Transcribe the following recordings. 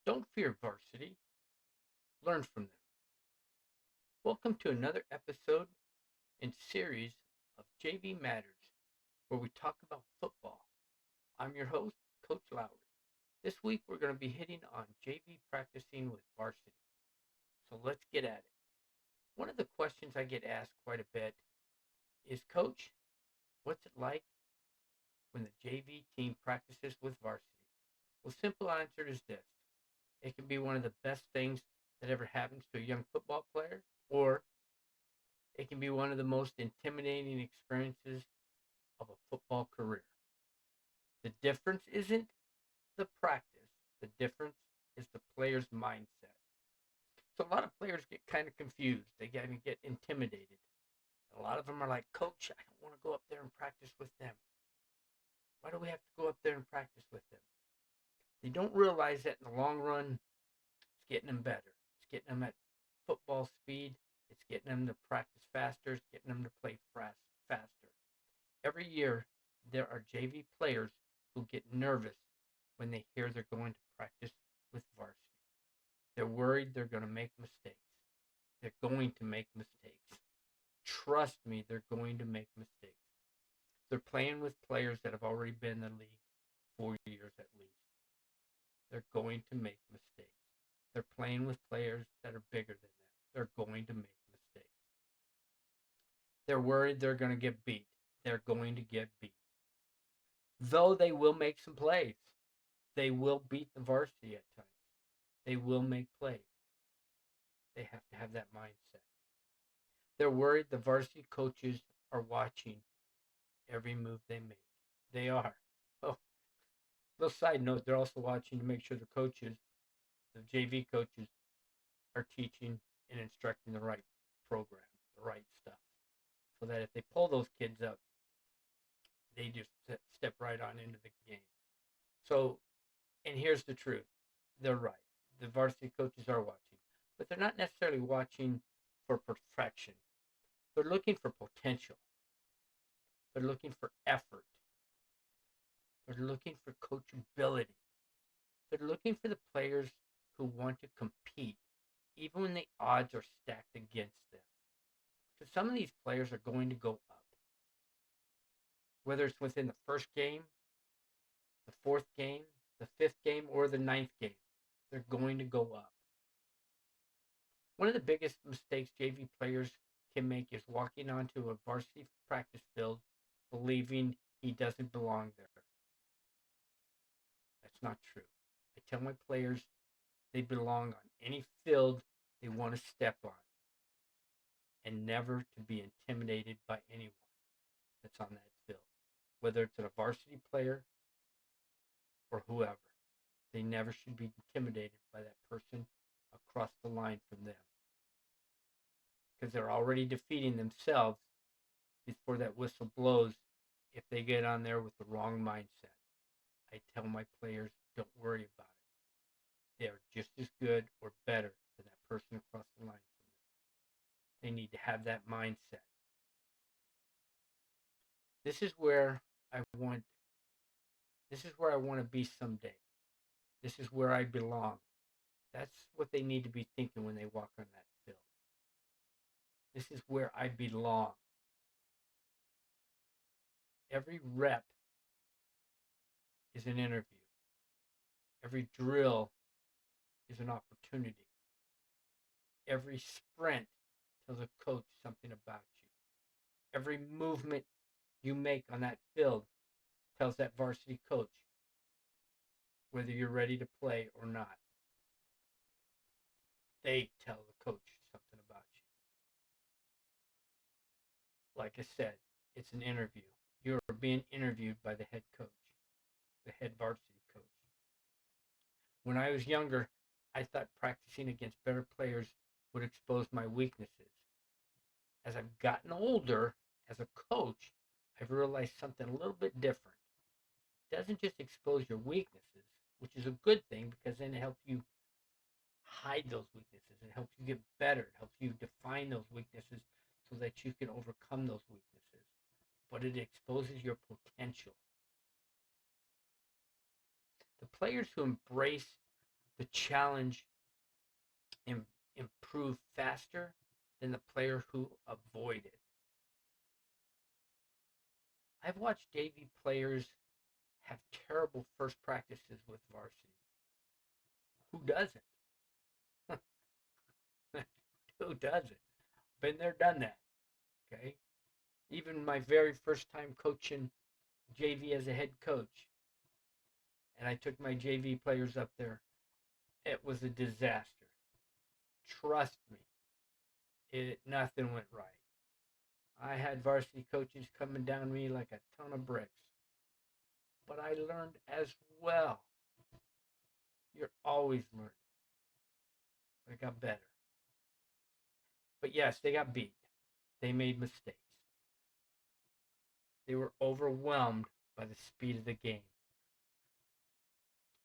Don't fear varsity, learn from them. Welcome to another episode and series of JV Matters, where we talk about football. I'm your host, Coach Lowry. This week we're going to be hitting on JV practicing with varsity. So let's get at it. One of the questions I get asked quite a bit is, Coach, what's it like when the JV team practices with varsity? Well, simple answer is this. It can be one of the best things that ever happens to a young football player, or it can be one of the most intimidating experiences of a football career. The difference isn't the practice, the difference is the player's mindset. So a lot of players get kind of confused, they get intimidated. A lot of them are like, Coach, I don't want to go up there and practice with them. Why do we have to go up there and practice with them? They don't realize that in the long run, it's getting them better. It's getting them at football speed. It's getting them to practice faster. It's getting them to play faster. Every year, there are JV players who get nervous when they hear they're going to practice with varsity. They're worried they're going to make mistakes. They're going to make mistakes. Trust me, they're going to make mistakes. They're playing with players that have already been in the league 4 years at least. They're going to make mistakes. They're playing with players that are bigger than them. They're going to make mistakes. They're worried they're going to get beat. They're going to get beat. Though they will make some plays. They will beat the varsity at times. They will make plays. They have to have that mindset. They're worried the varsity coaches are watching every move they make. They are. Oh, little side note, they're also watching to make sure the coaches, the JV coaches, are teaching and instructing the right program, the right stuff. So that if they pull those kids up, they just step right on into the game. So, and here's the truth. They're right. The varsity coaches are watching, but they're not necessarily watching for perfection. They're looking for potential. They're looking for effort. They're looking for coachability. They're looking for the players who want to compete, even when the odds are stacked against them. Because some of these players are going to go up. Whether it's within the first game, the fourth game, the fifth game, or the ninth game, they're going to go up. One of the biggest mistakes JV players can make is walking onto a varsity practice field believing he doesn't belong there. That's not true. I tell my players they belong on any field they want to step on and never to be intimidated by anyone that's on that field, whether it's a varsity player or whoever. They never should be intimidated by that person across the line from them because they're already defeating themselves before that whistle blows if they get on there with the wrong mindset. I tell my players, don't worry about it. They are just as good or better than that person across the line from them. They need to have that mindset. This is where I want this is where I want to be someday. This is where I belong. That's what they need to be thinking when they walk on that field. This is where I belong. Every rep is an interview. Every drill is an opportunity. Every sprint tells a coach something about you. Every movement you make on that field tells that varsity coach whether you're ready to play or not. They tell the coach something about you. Like I said, it's an interview. You're being interviewed by the head coach, the head varsity coach. When I was younger, I thought practicing against better players would expose my weaknesses. As I've gotten older as a coach, I've realized something a little bit different. It doesn't just expose your weaknesses, which is a good thing because then it helps you hide those weaknesses. It helps you get better. It helps you define those weaknesses so that you can overcome those weaknesses. But it exposes your potential. The players who embrace the challenge improve faster than the player who avoided. I've watched JV players have terrible first practices with varsity. Who doesn't? Who doesn't? Been there, done that. Okay. Even my very first time coaching JV as a head coach, and I took my JV players up there, it was a disaster. Trust me, nothing went right. I had varsity coaches coming down me like a ton of bricks, but I learned as well. You're always learning. I got better. But yes, they got beat. They made mistakes. They were overwhelmed by the speed of the game.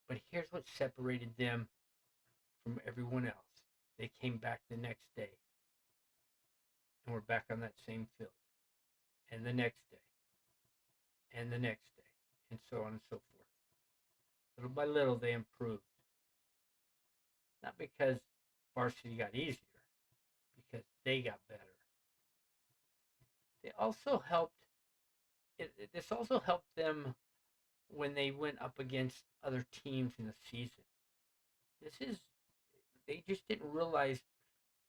But here's what separated them from everyone else. They came back the next day and were back on that same field. And the next day. And the next day. And so on and so forth. Little by little, they improved. Not because varsity got easier, because they got better. They also helped, this also helped them when they went up against other teams in the season. They just didn't realize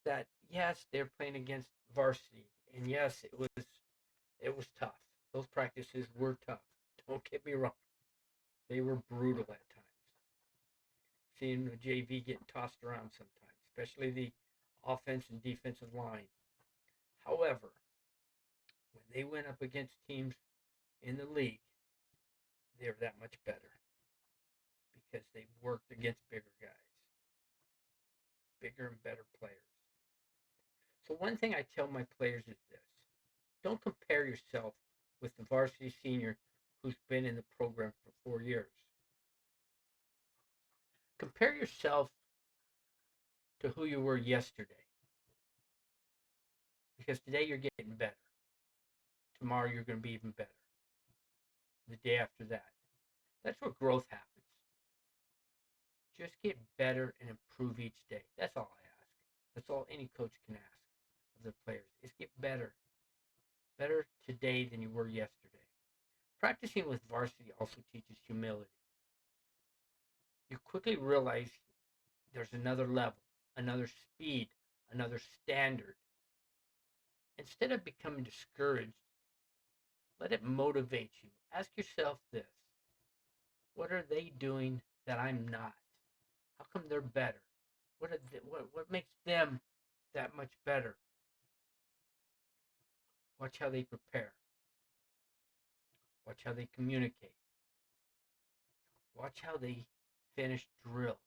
that, yes, they're playing against varsity. And yes, it was tough. Those practices were tough. Don't get me wrong. They were brutal at times. Seeing the JV getting tossed around sometimes, especially the offense and defensive line. However, when they went up against teams in the league, they were that much better because they worked against bigger guys, bigger and better players. So one thing I tell my players is this: don't compare yourself with the varsity senior who's been in the program for 4 years. Compare yourself to who you were yesterday, because today you're getting better. Tomorrow you're going to be even better. The day after that. That's where growth happens. Just get better and improve each day. That's all I ask. That's all any coach can ask of their players is get better. Better today than you were yesterday. Practicing with varsity also teaches humility. You quickly realize there's another level, another speed, another standard. Instead of becoming discouraged, let it motivate you. Ask yourself this: what are they doing that I'm not? How come they're better? What makes them that much better? Watch how they prepare. Watch how they communicate. Watch how they finish drills.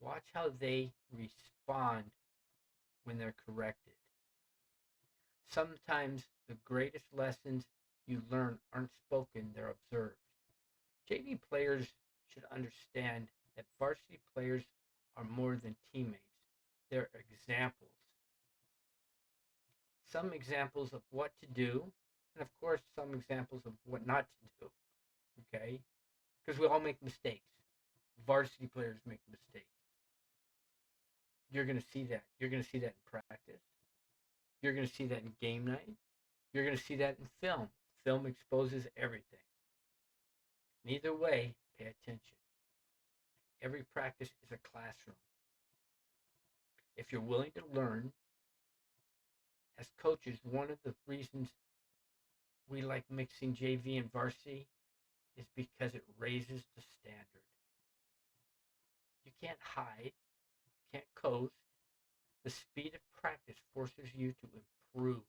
Watch how they respond when they're corrected. Sometimes the greatest lessons you learn aren't spoken, they're observed. JV players should understand that varsity players are more than teammates. They're examples. Some examples of what to do, and of course, some examples of what not to do. Okay? Because we all make mistakes. Varsity players make mistakes. You're going to see that. You're going to see that in practice. You're going to see that in game night. You're going to see that in film. Film exposes everything. And either way, pay attention. Every practice is a classroom. If you're willing to learn, as coaches, one of the reasons we like mixing JV and varsity is because it raises the standard. You can't hide. You can't coast. The speed of practice forces you to improve.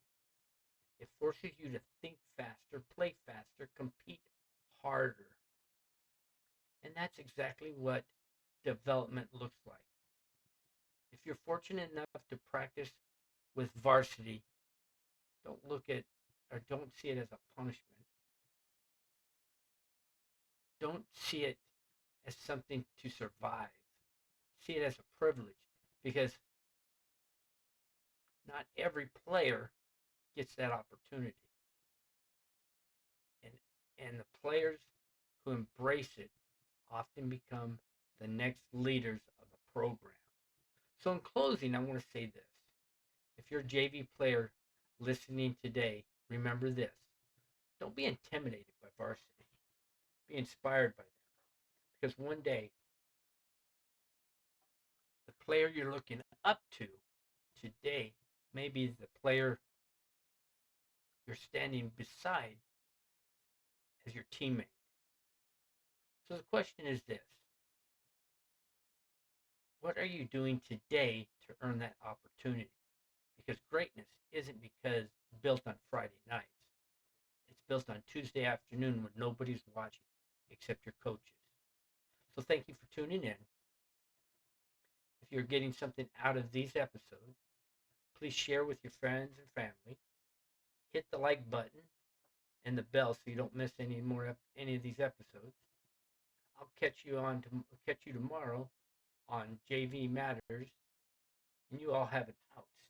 It forces you to think faster, play faster, compete harder. And that's exactly what development looks like. If you're fortunate enough to practice with varsity, don't look at or don't see it as a punishment. Don't see it as something to survive. See it as a privilege because not every player gets that opportunity. And and the players who embrace it often become the next leaders of the program. So, in closing, I want to say this. If you're a JV player listening today, remember this. Don't be intimidated by varsity. Be inspired by them. Because one day, the player you're looking up to today may be the player you're standing beside as your teammate. So the question is this. What are you doing today to earn that opportunity? Because greatness isn't because built on Friday nights. It's built on Tuesday afternoon when nobody's watching except your coaches. So thank you for tuning in. If you're getting something out of these episodes, please share with your friends and family. Hit the like button and the bell so you don't miss any of these episodes. I'll catch you tomorrow on JV Matters, and you all have an outstanding